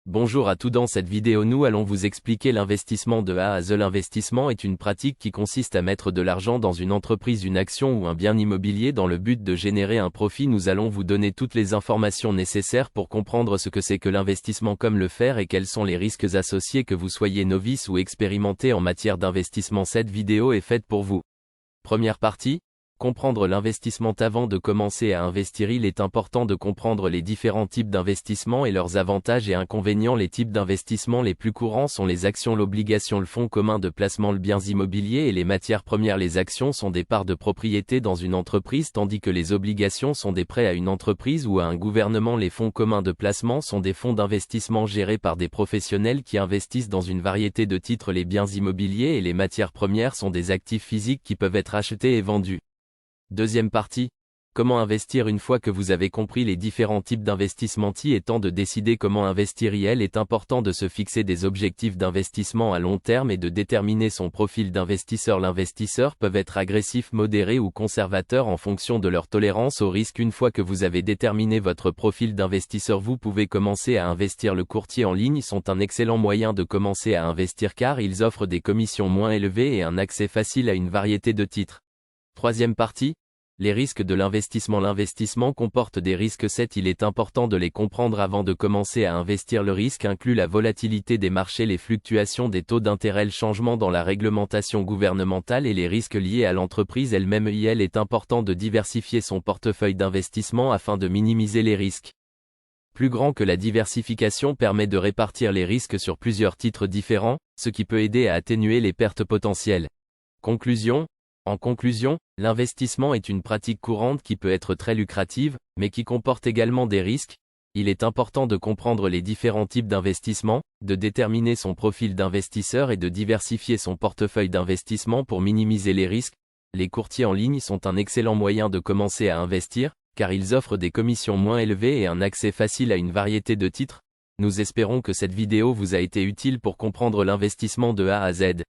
Bonjour à tous, dans cette vidéo nous allons vous expliquer l'investissement de A à Z. L'investissement est une pratique qui consiste à mettre de l'argent dans une entreprise, une action ou un bien immobilier dans le but de générer un profit. Nous allons vous donner toutes les informations nécessaires pour comprendre ce que c'est que l'investissement, comme le faire et quels sont les risques associés, que vous soyez novice ou expérimenté en matière d'investissement. Cette vidéo est faite pour vous. Première partie. Comprendre l'investissement. Avant de commencer à investir, il est important de comprendre les différents types d'investissement et leurs avantages et inconvénients. Les types d'investissement les plus courants sont les actions, l'obligation, le fonds commun de placement, le biens immobiliers et les matières premières. Les actions sont des parts de propriété dans une entreprise, tandis que les obligations sont des prêts à une entreprise ou à un gouvernement. Les fonds communs de placement sont des fonds d'investissement gérés par des professionnels qui investissent dans une variété de titres. Les biens immobiliers et les matières premières sont des actifs physiques qui peuvent être achetés et vendus. Deuxième partie. Comment investir? Une fois que vous avez compris les différents types d'investissement, il est temps de décider comment investir. Il est important de se fixer des objectifs d'investissement à long terme et de déterminer son profil d'investisseur. L'investisseur peut être agressif, modéré ou conservateur en fonction de leur tolérance au risque. Une fois que vous avez déterminé votre profil d'investisseur, vous pouvez commencer à investir. Les courtiers en ligne sont un excellent moyen de commencer à investir car ils offrent des commissions moins élevées et un accès facile à une variété de titres. Troisième partie. Les risques de l'investissement. L'investissement comporte des risques. Il est important de les comprendre avant de commencer à investir. Le risque inclut la volatilité des marchés, les fluctuations des taux d'intérêt, le changement dans la réglementation gouvernementale et les risques liés à l'entreprise elle-même. Il est important de diversifier son portefeuille d'investissement afin de minimiser les risques. Plus grand que la diversification permet de répartir les risques sur plusieurs titres différents, ce qui peut aider à atténuer les pertes potentielles. Conclusion. En conclusion, l'investissement est une pratique courante qui peut être très lucrative, mais qui comporte également des risques. Il est important de comprendre les différents types d'investissement, de déterminer son profil d'investisseur et de diversifier son portefeuille d'investissement pour minimiser les risques. Les courtiers en ligne sont un excellent moyen de commencer à investir, car ils offrent des commissions moins élevées et un accès facile à une variété de titres. Nous espérons que cette vidéo vous a été utile pour comprendre l'investissement de A à Z.